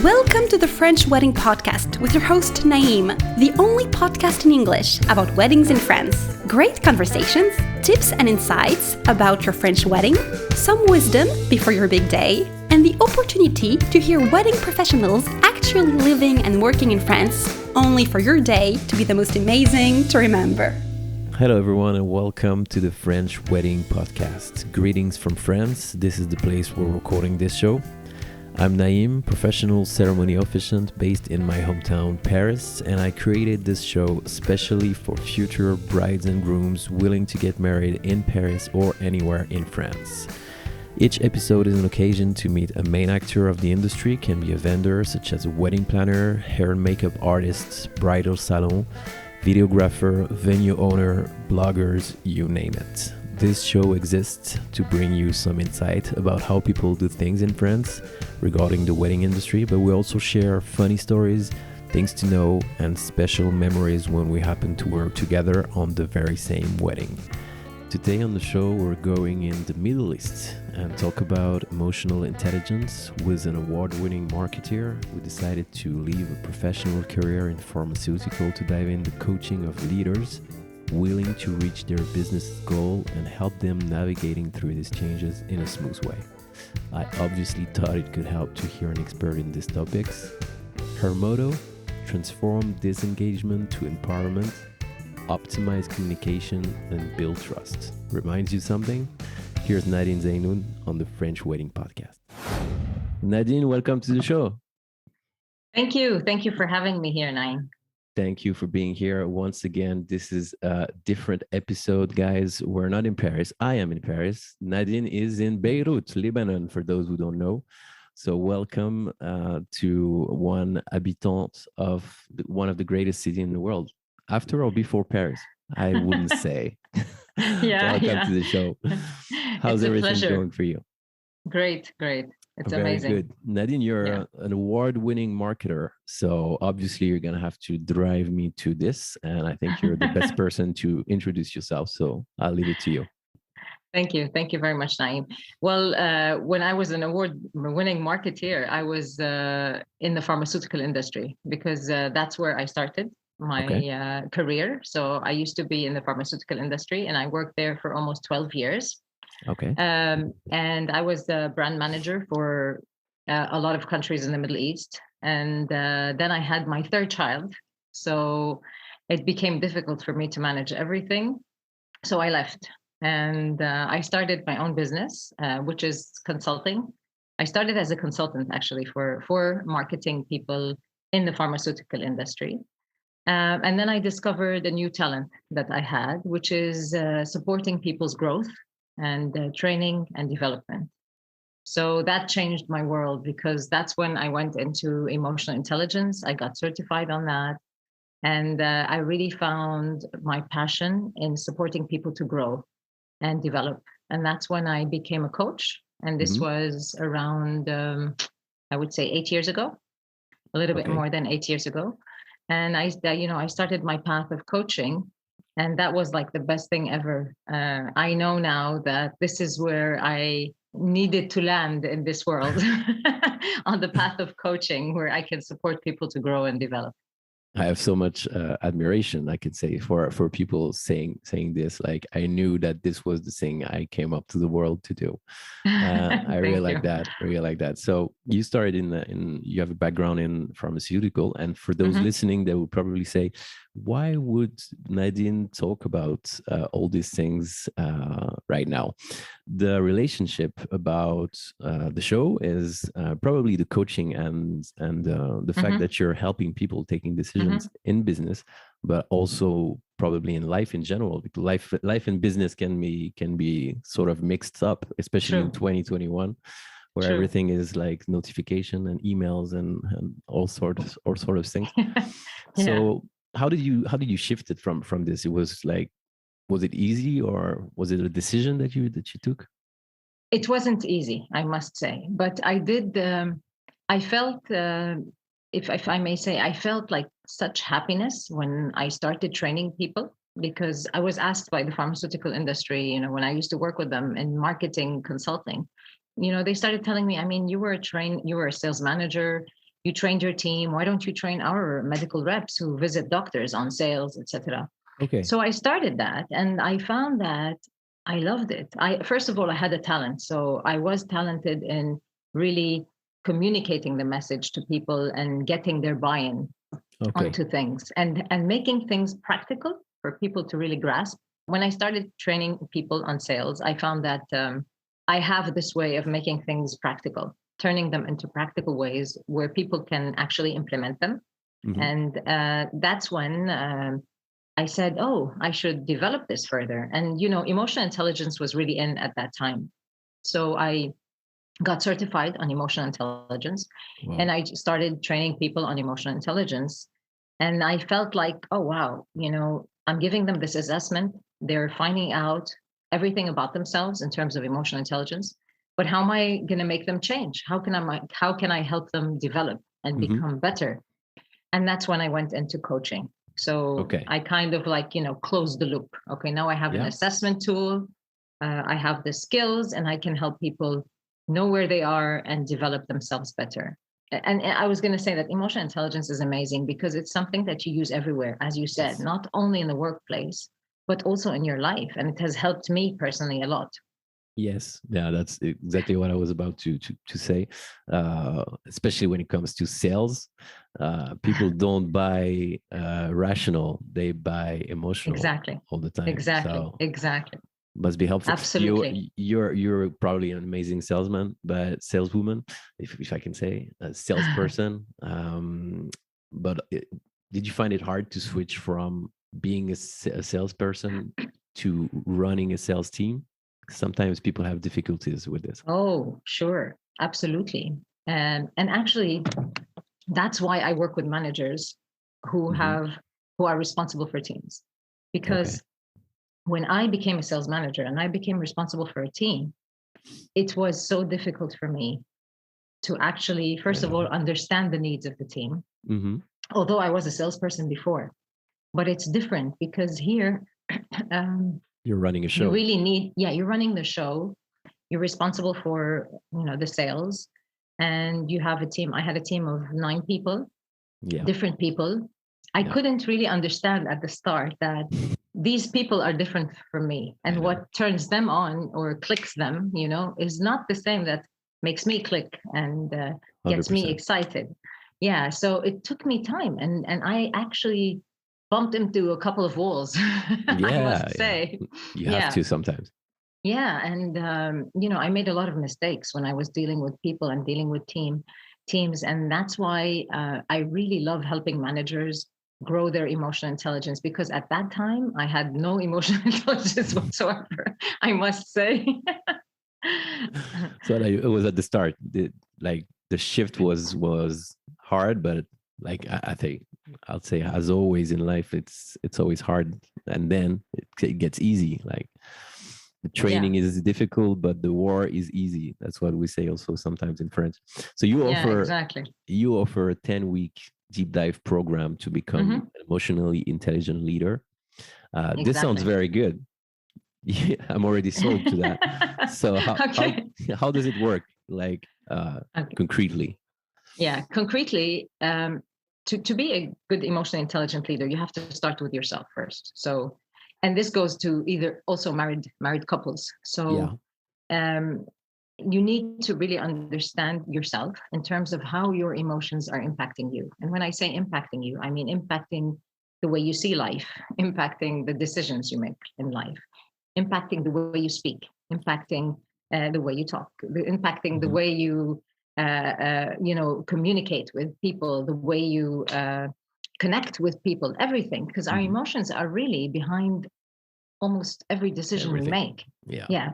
Welcome to the French Wedding Podcast with your host Naïm, the only podcast in English about weddings in France. Great conversations, tips and insights about your French wedding, some wisdom before your big day, and the opportunity to hear wedding professionals actually living and working in France, only for your day to be the most amazing to remember. Hello everyone and welcome to the French Wedding Podcast. Greetings from France. This is the place where we're recording this show. I'm Naïm, professional ceremony officiant based in my hometown, Paris, and I created this show especially for future brides and grooms willing to get married in Paris or anywhere in France. Each episode is an occasion to meet a main actor of the industry, can be a vendor such as a wedding planner, hair and makeup artist, bridal salon, videographer, venue owner, bloggers, you name it. This show exists to bring you some insight about how people do things in France regarding the wedding industry, but we also share funny stories, things to know, and special memories when we happen to work together on the very same wedding. Today on the show, we're going in the Middle East and talk about emotional intelligence. With an award-winning marketeer, we decided to leave a professional career in pharmaceutical to dive into coaching of leaders willing to reach their business goal and help them navigating through these changes in a smooth way. I obviously thought it could help to hear an expert in these topics. Her motto: transform disengagement to empowerment, optimize communication, and build trust. Reminds you something? Here's Nadine Zeinoun on the French Wedding Podcast. Nadine, welcome to the show. Thank you. Thank you for having me here, Naïm. Thank you for being here once again. This is a different episode, guys. We're not in Paris. I am in Paris. Nadine is in Beirut, Lebanon, for those who don't know. So welcome to one habitant of one of the greatest cities in the world. After or before Paris, I wouldn't say. Welcome to the show. How's everything going for you? Great. It's Very amazing. good. Nadine, you're an award-winning marketer. So obviously you're going to have to drive me to this. And I think you're the best person to introduce yourself. So I'll leave it to you. Thank you. Thank you very much, Naïm. Well, when I was an award-winning marketeer, I was in the pharmaceutical industry because that's where I started my career. So I used to be in the pharmaceutical industry and I worked there for almost 12 years. Okay. And I was the brand manager for a lot of countries in the Middle East. And then I had my third child. So it became difficult for me to manage everything. So I left and I started my own business, which is consulting. I started as a consultant actually for marketing people in the pharmaceutical industry. And then I discovered a new talent that I had, which is supporting people's growth and training and development. So that changed my world because that's when I went into emotional intelligence. I got certified on that. And I really found my passion in supporting people to grow and develop. And that's when I became a coach. And this was around, I would say 8 years ago, a little bit more than 8 years ago. And I started my path of coaching. And that was like the best thing ever. I know now that this is where I needed to land in this world on the path of coaching, where I can support people to grow and develop. I have so much admiration, I could say, for people saying this. Like, I knew that this was the thing I came up to the world to do. I really like that. Really like that. So you started you have a background in pharmaceutical, and for those listening, they would probably say, why would Nadine talk about all these things right now? The relationship about the show is probably the coaching and the fact that you're helping people taking decisions in business, but also probably in life in general, because life and business can be sort of mixed up, especially in 2021, where everything is like notification and emails and all sorts of things. So how did you shift it from this? It was like, was it easy or was it a decision that you took? It wasn't easy, I must say, but I did. I felt, if I may say, I felt like such happiness when I started training people, because I was asked by the pharmaceutical industry, when I used to work with them in marketing consulting, they started telling me, I mean, you were a sales manager, you trained your team. Why don't you train our medical reps who visit doctors on sales, etc.? Okay. So I started that, and I found that I loved it. First of all, I had a talent. So I was talented in really communicating the message to people and getting their buy-in Okay. onto things, and making things practical for people to really grasp. When I started training people on sales, I found that I have this way of making things practical, turning them into practical ways where people can actually implement them. Mhm. And that's when I said, oh, I should develop this further. And, emotional intelligence was really in at that time. So I got certified on emotional intelligence, Wow. and I started training people on emotional intelligence. And I felt like, oh, wow, I'm giving them this assessment. They're finding out everything about themselves in terms of emotional intelligence. But how am I going to make them change? How can I help them develop and Mhm. become better? And that's when I went into coaching. So Okay. I kind of closed the loop. Okay, now I have an Yeah. assessment tool. I have the skills, and I can help people know where they are and develop themselves better. And I was going to say that emotional intelligence is amazing because it's something that you use everywhere, as you said, Yes. not only in the workplace, but also in your life. And it has helped me personally a lot. Yes, yeah, that's exactly what I was about to say. Especially when it comes to sales, people don't buy rational; they buy emotional Exactly. all the time. Exactly. So Exactly. must be helpful. Absolutely. You're probably an amazing salesman, but saleswoman, if I can say, a salesperson. But did you find it hard to switch from being a salesperson to running a sales team? Sometimes people have difficulties with this. Oh, sure. Absolutely. And actually, that's why I work with managers who Hmm. who are responsible for teams. Okay. Because when I became a sales manager and I became responsible for a team, it was so difficult for me to actually, first of all, understand the needs of the team. Hmm. Although I was a salesperson before, but it's different because here, You're running a you show. really need, yeah, you're running the show. You're responsible for, the sales, and you have a team. I had a team of 9 people, Yeah. different people. I Yeah. couldn't really understand at the start that these people are different from me, I and know. what turns them on or clicks them, is not the same that makes me click and gets me 100%. excited. Yeah, so it took me time, and I actually bumped into a couple of walls. I Yeah. must Yeah. say. You have Yeah. to sometimes. Yeah, and I made a lot of mistakes when I was dealing with people and dealing with teams, and that's why I really love helping managers grow their emotional intelligence, because at that time I had no emotional intelligence whatsoever, I must say. So like, it was at the start. Like the shift was hard, but like I think I'll say as always in life, it's always hard, and then it gets easy. Like the Yeah, training is difficult, but the war is easy. That's what we say also sometimes in French. So yeah, exactly. you offer a 10-week deep dive program to become Hmm. an emotionally intelligent leader. This sounds Exactly. very good. Yeah, I'm already sold to that. So Okay. how does it work? Like Okay. concretely? Yeah, concretely, to be a good emotionally intelligent leader, you have to start with yourself first. So, and this goes to either also married couples. Yeah. So, um, you need to really understand yourself in terms of how your emotions are impacting you. And when I say impacting you, I mean impacting the way you see life, impacting the decisions you make in life, impacting the way you speak, impacting the way you talk, impacting the Hmm. way you communicate with people, the way you connect with people, everything, because our Hmm. emotions are really behind almost every decision we Everything. make. Yeah. Yeah.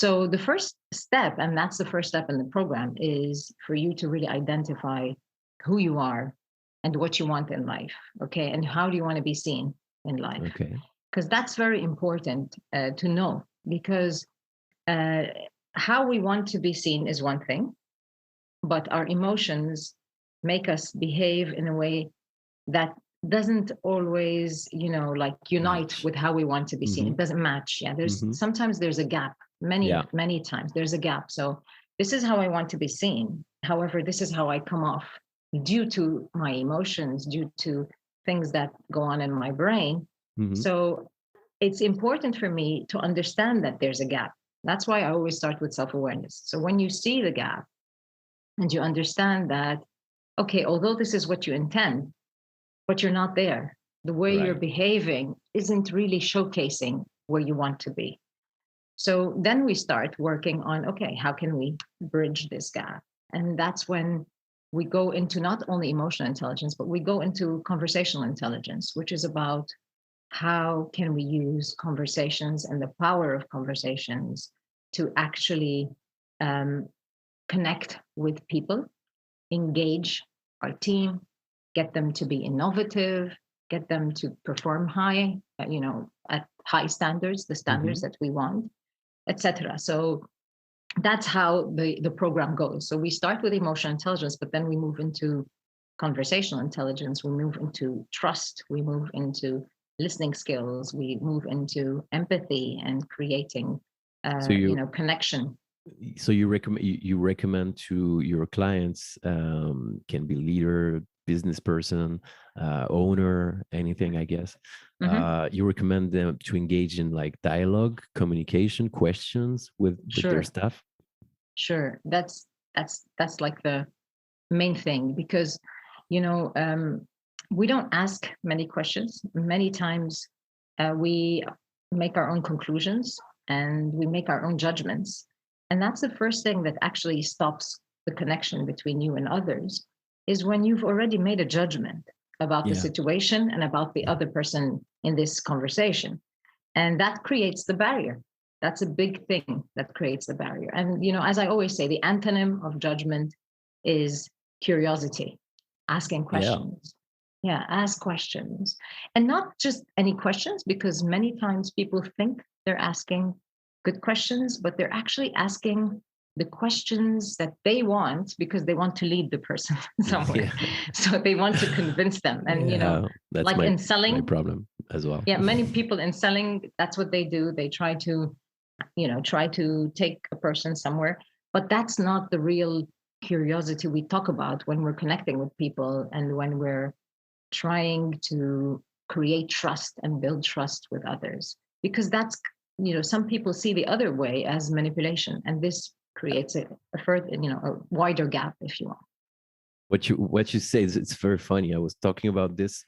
So the first step, and that's the first step in the program, is for you to really identify who you are and what you want in life. Okay. And how do you want to be seen in life? Okay. Because that's very important to know, because uh, how we want to be seen is one thing, but our emotions make us behave in a way that doesn't always like unite Match. with how we want to be seen. Hmm. It doesn't match. Yeah, Hmm. there's a gap. Yeah. Many times there's a gap. So this is how I want to be seen, however this is how I come off due to my emotions, due to things that go on in my brain. Hmm. So it's important for me to understand that there's a gap. That's why I always start with self-awareness. So when you see the gap and you understand that, okay, although this is what you intend, but you're not there, the way you're Right. behaving isn't really showcasing where you want to be. So then we start working on, okay, how can we bridge this gap? And that's when we go into not only emotional intelligence, but we go into conversational intelligence, which is about how can we use conversations and the power of conversations to actually um, connect with people, engage our team, get them to be innovative, get them to perform high, at high standards, the standards Hmm. that we want, etc. So that's how the program goes. So we start with emotional intelligence, but then we move into conversational intelligence, we move into trust, we move into listening skills, we move into empathy and creating So you connection. you recommend to your clients, can be leader, business person, owner, anything, I guess. Hmm. You recommend them to engage in like dialogue, communication, questions with their Sure, staff. sure. That's like the main thing, because you know um, we don't ask many questions. Many times we make our own conclusions and we make our own judgments, and that's the first thing that actually stops the connection between you and others, is when you've already made a judgment about the Yeah. situation and about the other person in this conversation, and that creates the barrier. That's a big thing that creates the barrier. And as I always say, the antonym of judgment is curiosity, asking Yeah. questions. Yeah, ask questions, and not just any questions, because many times people think they're asking good questions, but they're actually asking the questions that they want because they want to lead the person somewhere. Yeah. So they want to convince them. And Yeah. That's like in my selling, problem as well. yeah, many people in selling, that's what they do. They try to take a person somewhere, but that's not the real curiosity we talk about when we're connecting with people and when we're trying to create trust and build trust with others, because that's, some people see the other way as manipulation, and this creates a further, a wider gap, if you want. What you say is, it's very funny. I was talking about this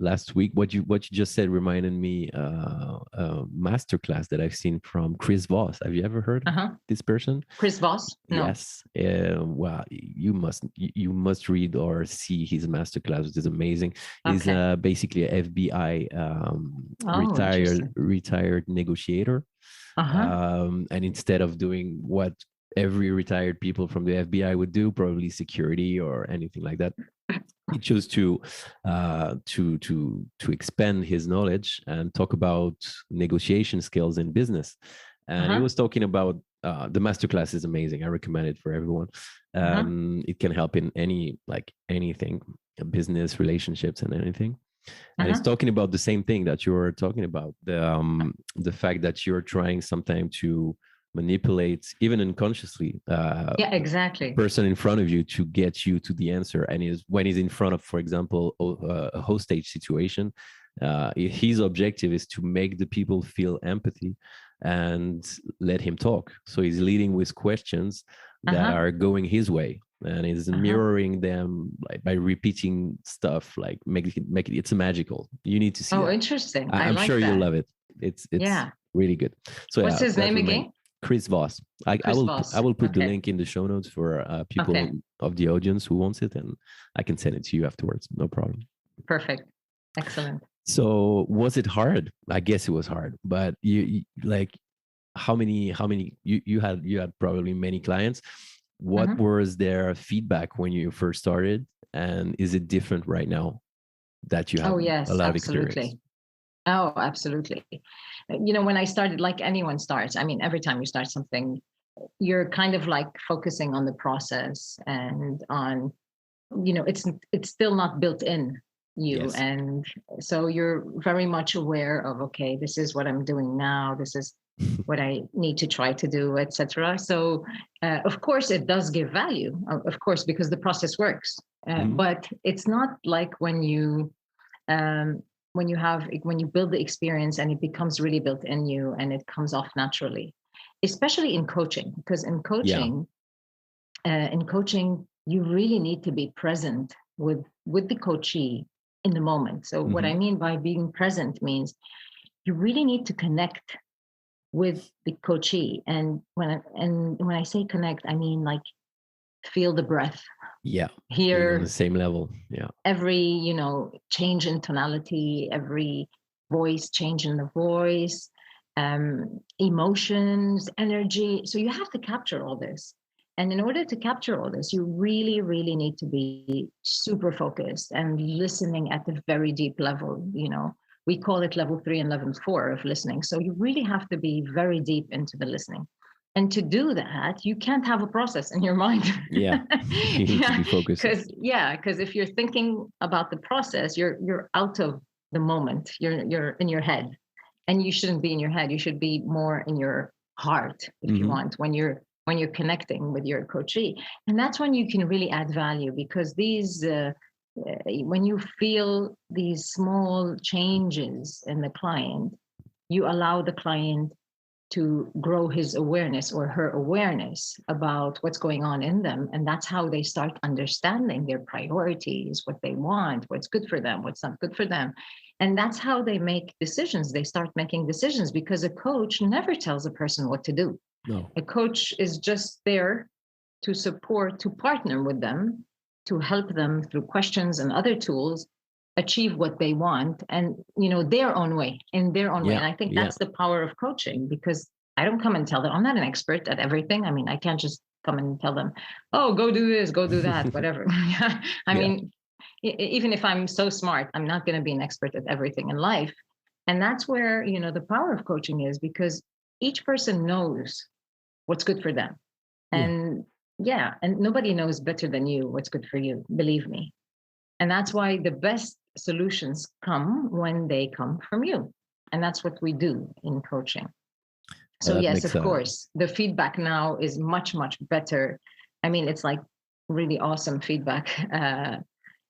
last week. What you just said reminded me a masterclass that I've seen from Chris Voss. Have you ever heard of Uh-huh. this person? Chris Voss? No. Yes. Well, you must read or see his masterclass, which is amazing. He's Okay. basically a FBI Oh, retired interesting. retired negotiator. Uh-huh. And instead of doing what every retired people from the FBI would do, probably security or anything like that, he chose to expand his knowledge and talk about negotiation skills in business. And he Uh-huh. was talking about, the masterclass is amazing. I recommend it for everyone. Uh-huh. It can help in anything, business, relationships, and anything. And it's Uh-huh. talking about the same thing that you're talking about, the fact that you're trying sometimes to manipulate, even unconsciously, Yeah, the exactly. person in front of you to get you to the answer. And is when he's in front of, for example, a hostage situation, his objective is to make the people feel empathy and let him talk. So he's leading with questions that Uh-huh. are going his way, and is Uh-huh. mirroring them, like by repeating stuff, like make it it's magical. You need to see Oh, that. interesting. I I'm like sure you'll that. love it. It's Yeah. really good. So What's yeah, his that name remind again? Chris Voss. I Chris will I Voss. will put the Okay. link in the show notes for people Okay. of the audience who wants it, and I can send it to you afterwards. No problem. Perfect. Excellent. So was it hard? I guess it was hard, but you like, how many you had probably many clients. What Mhm. was their feedback when you first started, and is it different right now that you have Oh, a yes, lot of experience? absolutely. Oh, absolutely. When I started, like anyone starts, I mean, every time you start something, you're kind of like focusing on the process and on, it's still not built in. you. Yes. And so you're very much aware of, okay, this is what I'm doing now. This is what I need to try to do, etc. So, of course, it does give value, of course, because the process works. Mhm. But it's not like um, when you build the experience and it becomes really built in you and it comes off naturally, especially in coaching, because Yeah. in coaching, you really need to be present with the coachee in the moment. So what Hmm. I mean by being present means you really need to connect with the coachee. And when I say connect, I mean like feel the breath, Yeah. Being on the hear same level. Yeah. every, change in tonality, every voice change in the voice, emotions, energy. So you have to capture all this. And in order to capture all this, you really, really need to be super focused and listening at the very deep level. We call it level 3 and level 4 of listening. So you really have to be very deep into the listening. And to do that, you can't have a process in your mind. Yeah. You need to be focused. Because if you're thinking about the process, you're out of the moment. You're in your head, and you shouldn't be in your head. You should be more in your heart, if you Hmm. want, when you're connecting with your coachee. And that's when you can really add value, because when you feel these small changes in the client, you allow the client to grow his awareness or her awareness about what's going on in them. And that's how they start understanding their priorities, what they want, what's good for them, what's not good for them. And that's how they make decisions. They start making decisions, because a coach never tells a person what to do. No. A coach is just there to support, to partner with them, to help them through questions and other tools achieve what they want, and their own way, in their own way. Yeah. And I think Yeah. that's the power of coaching, because I don't come and tell them, I'm not an expert at everything. I mean, I can't just come and tell them, oh, go do this, go do that, whatever. I Yeah. mean, even if I'm so smart, I'm not going to be an expert at everything in life. And that's where the power of coaching is, because each person knows what's good for them. Yeah. And yeah, and nobody knows better than you what's good for you, believe me. And that's why the best solutions come when they come from you. And that's what we do in coaching. Well, So, that yes, makes of course, the feedback now is much, much better. I mean, it's like really awesome feedback.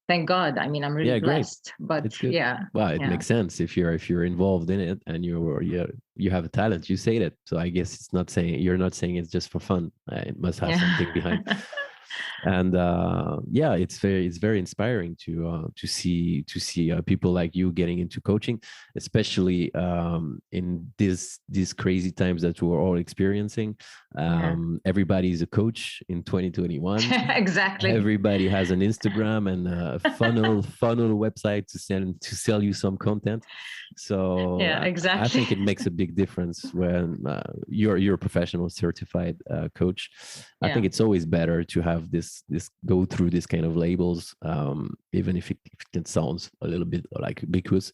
Thank God. I mean, I'm really yeah, great. blessed. But It's good. yeah, Well, it yeah. makes sense if you're involved in it and you have a talent. You say that, so I guess it's not saying you're not saying it's just for fun. It must have something behind. Yeah. And yeah, it's very inspiring to see people like you getting into coaching, especially in these crazy times that we're all experiencing. Yeah. Everybody's a coach in 2021. Exactly. Everybody has an Instagram and a funnel website to sell you some content. So Yeah, I exactly. think it makes a big difference when you're a professional certified coach. I think Yeah. it's always better to have this go through this kind of labels, even if it can sound a little bit like because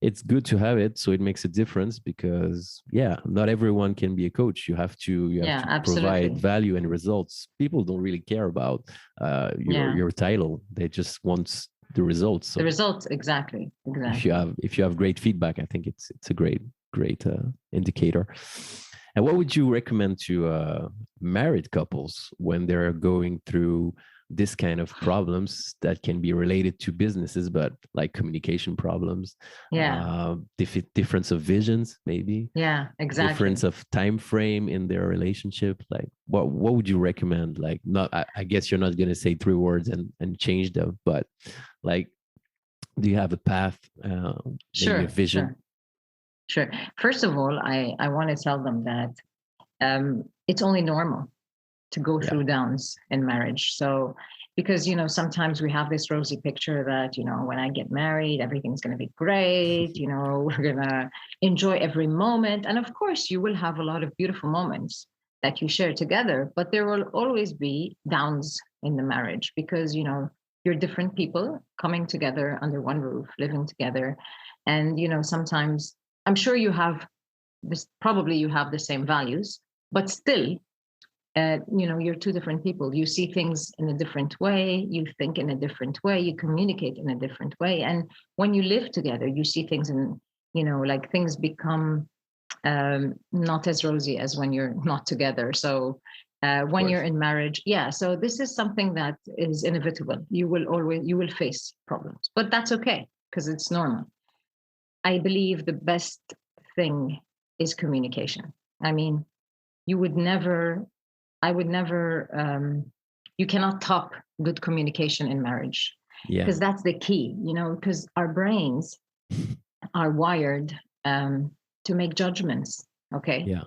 it's good to have it, so it makes a difference. Because yeah, not everyone can be a coach. You have Yeah, to provide absolutely. value and results. People don't really care about your Yeah. your title. They just want the results. The So results, exactly. if you Exactly. have great feedback, I think it's a great indicator. And what would you recommend to married couples when they're going through this kind of problems that can be related to businesses, but like communication problems, Yeah. difference of visions, maybe Yeah, difference exactly. of time frame in their relationship? Like what would you recommend? Like, not I guess you're not going to say 3 words and change them, but like, do you have a path, maybe a Sure, vision? sure, sure. First of all, I want to tell them that it's only normal to go Yeah. through downs in marriage. So, because, sometimes we have this rosy picture that, when I get married, everything's going to be great. We're going to enjoy every moment. And of course, you will have a lot of beautiful moments that you share together, but there will always be downs in the marriage, because, you're different people coming together under one roof, living together. And, sometimes I'm sure you have this, probably you have the same values, but still, you're two different people. You see things in a different way. You think in a different way. You communicate in a different way. And when you live together, you see things in, like things become not as rosy as when you're not together. So when you're in marriage, so this is something that is inevitable. You will face problems, but that's okay because it's normal. I believe the best thing is communication. I mean, I would never, you cannot top good communication in marriage because that's the key, because our brains are wired to make judgments. Okay. Yeah.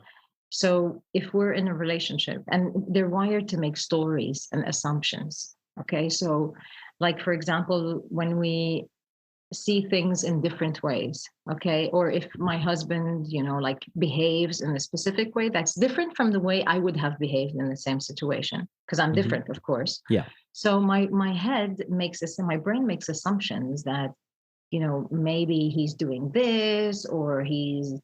So if we're in a relationship, and they're wired to make stories and assumptions. Okay. So like, for example, when we see things in different ways, okay, or if my husband like behaves in a specific way that's different from the way I would have behaved in the same situation, because I'm different, of course. So my brain makes assumptions that maybe he's doing this, or he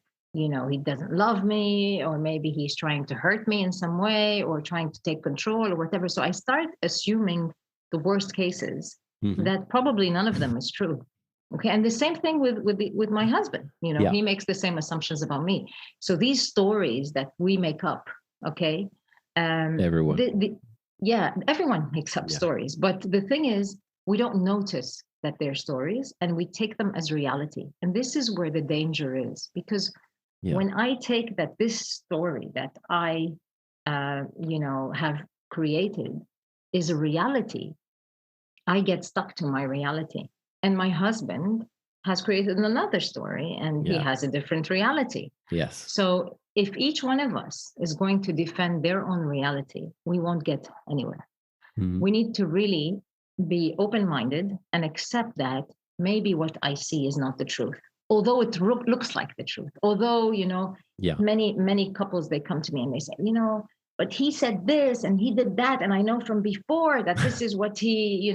doesn't love me, or maybe he's trying to hurt me in some way, or trying to take control or whatever. So I start assuming the worst cases that probably none of them is true. Okay. And the same thing with my husband, he makes the same assumptions about me. So these stories that we make up, okay. Everyone. Everyone makes up stories. But the thing is, we don't notice that they're stories and we take them as reality. And this is where the danger is, because when I take that this story that I, have created is a reality, I get stuck to my reality. And my husband has created another story and he has a different reality. Yes. So if each one of us is going to defend their own reality, we won't get anywhere. We need to really be open-minded and accept that maybe what I see is not the truth, although it looks like the truth. Although, many couples, they come to me and they say, but he said this and he did that. And I know from before that this is what he,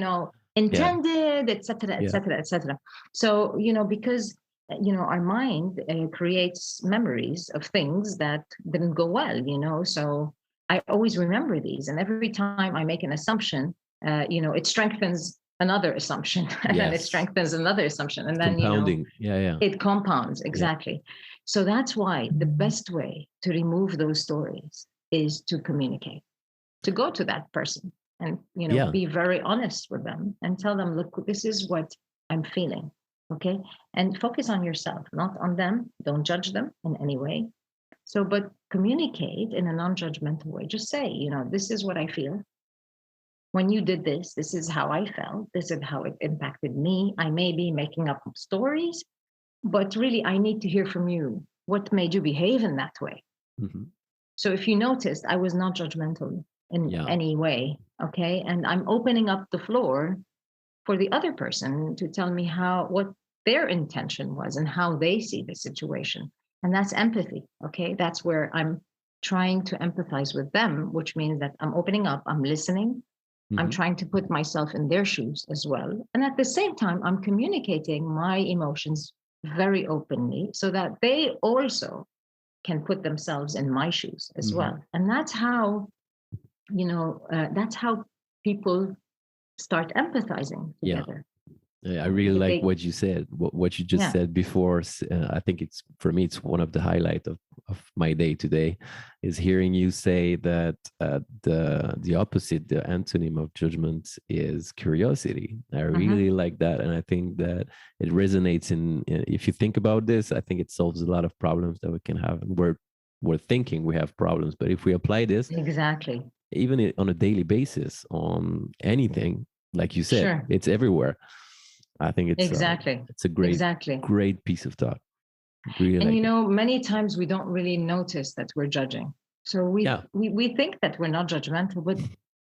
intended, et cetera, et cetera, et cetera. So, because, our mind creates memories of things that didn't go well, so I always remember these. And every time I make an assumption, it strengthens another assumption and then it strengthens another assumption. And then, compounding. It compounds. Exactly. So that's why the best way to remove those stories is to communicate, to go to that person and, be very honest with them and tell them, look, this is what I'm feeling. Okay. And focus on yourself, not on them. Don't judge them in any way. So, but communicate in a non-judgmental way. Just say, this is what I feel. When you did this, this is how I felt. This is how it impacted me. I may be making up stories, but really I need to hear from you. What made you behave in that way? So if you noticed, I was not judgmental in any way. Okay. And I'm opening up the floor for the other person to tell me what their intention was and how they see the situation. And that's empathy. Okay. That's where I'm trying to empathize with them, which means that I'm opening up, I'm listening. I'm trying to put myself in their shoes as well. And at the same time, I'm communicating my emotions very openly so that they also can put themselves in my shoes as well. And that's how, that's how people start empathizing together. I really like what you said, what you just said before. I think for me, it's one of the highlights of my day today is hearing you say that the opposite, the antonym of judgment is curiosity. I really like that. And I think that it resonates if you think about this, I think it solves a lot of problems that we can have. And we're thinking we have problems, but if we apply this exactly, even on a daily basis on anything, like you said, it's everywhere. I think it's it's a great piece of thought. Really, and many times we don't really notice that we're judging. So we think that we're not judgmental, but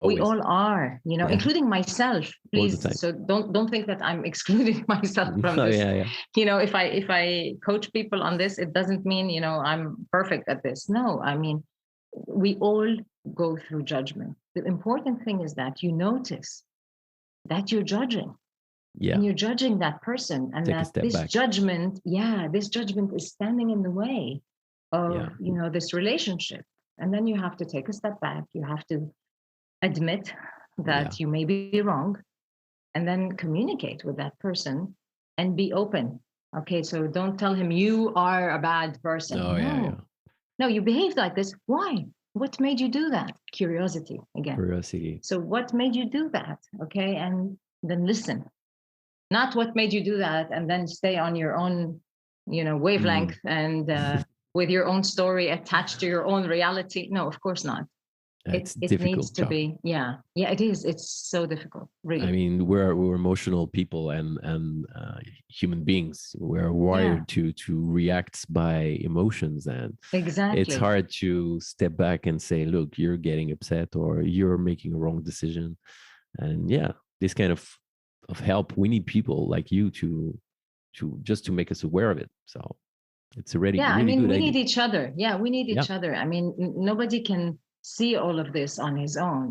we all are. Including myself. Please, so don't think that I'm excluding myself from this. If I coach people on this, it doesn't mean I'm perfect at this. No, I mean we all go through judgment. The important thing is that you notice that you're judging. And you're judging that person, and that this judgment is standing in the way of this relationship. And then you have to take a step back. You have to admit Yeah. that you may be wrong, and then communicate with that person and be open. Okay, so don't tell him you are a bad person. Oh, yeah, yeah. No, you behaved like this. Why? What made you do that? Curiosity again. Curiosity. So what made you do that? Okay, and then listen. Not what made you do that, and then stay on your own, wavelength and with your own story attached to your own reality. No, of course not. It's It needs difficult to job. be, yeah, it is. It's so difficult, I really. mean, we're emotional people and human beings. We're Yeah, wired to react by emotions, and it's exactly. hard to step back and say, "Look, you're getting upset, or you're making a wrong decision." And yeah, this kind of help, we need people like you to just to make us aware of it. So it's a really Yeah, I really mean, good we idea. need each other. Yeah, we need Yeah, each other. I mean, nobody can see all of this on his own.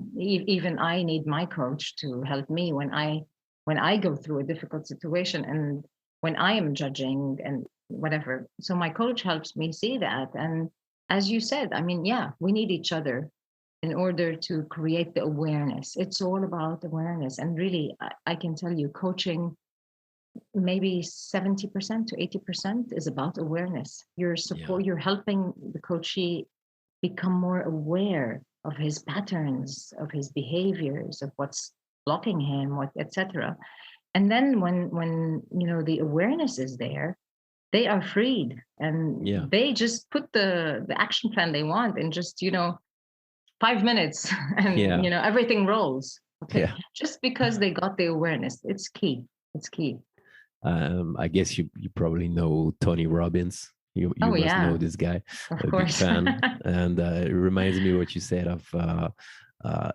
Even I need my coach to help me when I go through a difficult situation and when I am judging and whatever. So my coach helps me see that. And as you said, I mean, yeah, we need each other in order to create the awareness. It's all about awareness. And really, I can tell you, coaching maybe 70% to 80% is about awareness. yeah, You're helping the coachee become more aware of his patterns, of his behaviors, of what's blocking him, what etc. And then when the awareness is there, they are freed and yeah, they just put the action plan they want in just 5 minutes and yeah, everything rolls. Okay. yeah. Just because they got the awareness. It's key. It's key. I guess you probably know Tony Robbins. You Oh must know yeah. this guy. Of A big course. fan, and it reminds me what you said of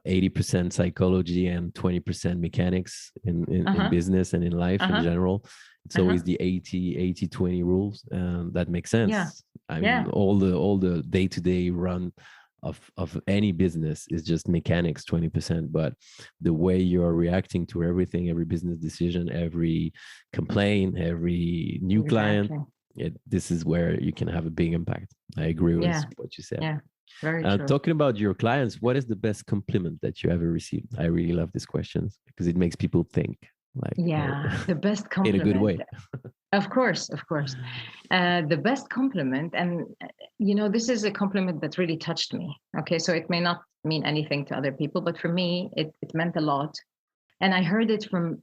80% psychology and 20% mechanics in Uh-huh. business and in life in Uh-huh. general. It's Uh-huh. always the 80-20 rules, and that makes Yeah. sense. I mean, Yeah. all the day-to-day run of any business is just mechanics 20%, but the way you're reacting to everything, every business decision, every complaint, every new client, Exactly. this is where you can have a big impact. I agree with Yeah. what you said. Yeah. Very true. Talking about your clients, what is the best compliment that you ever received? I really love these questions because it makes people think, like, Yeah. The best in a good compliment. way. Of course. Of course. The best compliment. And, this is a compliment that really touched me. Okay. So it may not mean anything to other people, but for me, it meant a lot. And I heard it from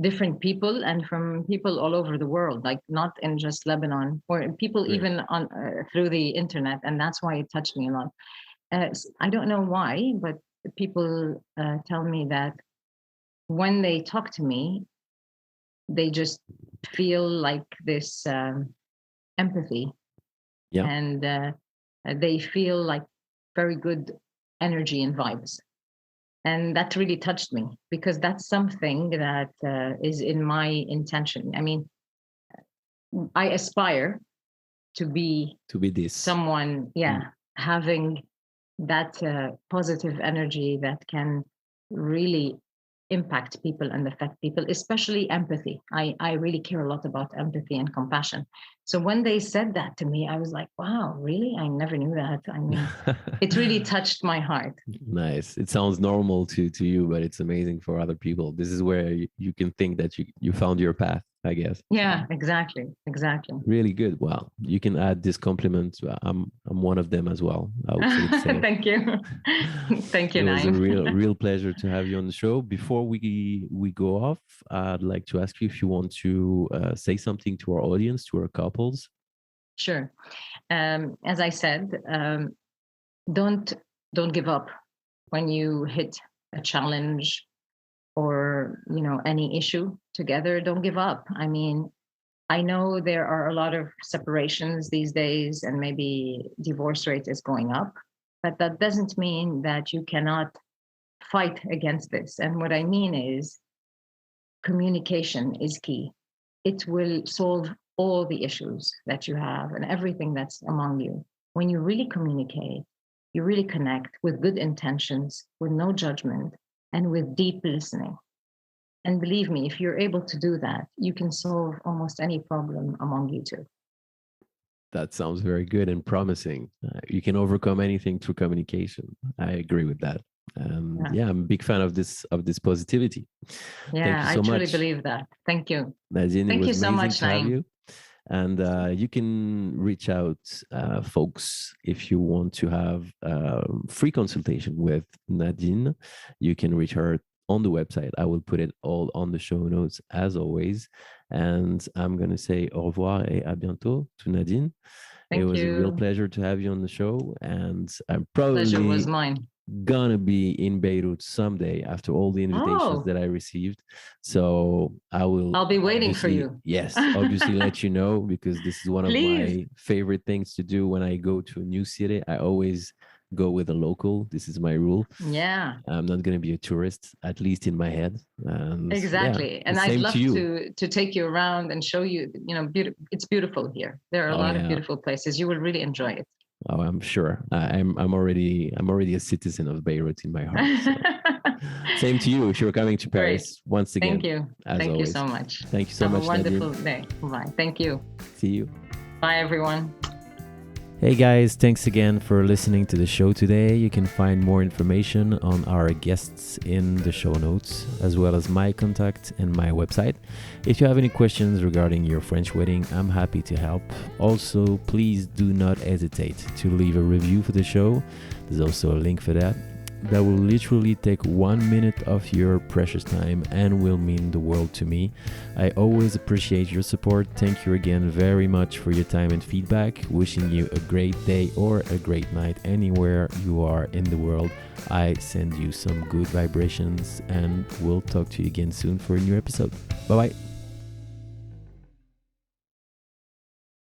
different people and from people all over the world, like not in just Lebanon, or people Really? even on through the internet, and that's why it touched me a lot. I don't know why, but people tell me that when they talk to me, they just feel like this empathy, Yeah. and they feel like very good energy and vibes. And that really touched me because that's something that is in my intention. I mean, I aspire to be To be this. someone, Mm. having that positive energy that can really impact people and affect people, especially empathy. I really care a lot about empathy and compassion. So when they said that to me, I was like, wow, really? I never knew that. I mean, it really touched my heart. Nice. It sounds normal to you, but it's amazing for other people. This is where you can think that you found your path, I guess. Yeah, exactly. Exactly. Really good. Well, you can add this compliment. I'm one of them as well. I would say the same. Thank you. Thank you, It was a Naim. real pleasure to have you on the show. Before we go off, I'd like to ask you if you want to say something to our audience, to our couples. Sure. As I said, don't don't give up when you hit a challenge or any issue together. Don't give up. I mean, I know there are a lot of separations these days, and maybe divorce rate is going up, but that doesn't mean that you cannot fight against this. And what I mean is communication is key. It will solve all the issues that you have and everything that's among you. When you really communicate, you really connect with good intentions, with no judgment, and with deep listening. And believe me, if you're able to do that, you can solve almost any problem among you two. That sounds very good and promising. You can overcome anything through communication. I agree with that. Yeah. Yeah, I'm a big fan of this positivity. Thank Yeah, you I so truly much, believe that. Thank you. Nadine. It Thank was you so amazing much, to have Naeem. you. And you can reach out, folks, if you want to have free consultation with Nadine. You can reach her on the website. I will put it all on the show notes as always. And I'm going to say au revoir et à bientôt to Nadine. It Thank was a real you. pleasure to have you on the show. And I'm Pleasure was probably mine. gonna be in Beirut someday after all the invitations Oh, that I received. So I will I'll be waiting for obviously, you. yes, obviously let you know, because this is one of Please. my favorite things to do when I go to a new city. I always go with a local. This is my rule. Yeah, I'm not gonna be a tourist, at least in my head. And yeah, exactly. the And I'd same to love you. to take you around and show you, it's beautiful here. There are a Oh lot of yeah. beautiful places. You will really enjoy it. Oh, I'm sure. I'm already a citizen of Beirut in my heart. So. Same to you if you're coming to Great. Paris once again. Thank you. As Thank you always. so much. Thank you so Have a much, wonderful Nadine. day. Bye. Thank you. See you. Bye, everyone. Hey guys, thanks again for listening to the show today. You can find more information on our guests in the show notes, as well as my contact and my website. If you have any questions regarding your French wedding, I'm happy to help. Also, please do not hesitate to leave a review for the show. There's also a link for that. That will literally take 1 minute of your precious time and will mean the world to me. I always appreciate your support. Thank you again very much for your time and feedback. Wishing you a great day or a great night anywhere you are in the world. I send you some good vibrations and we'll talk to you again soon for a new episode. Bye bye.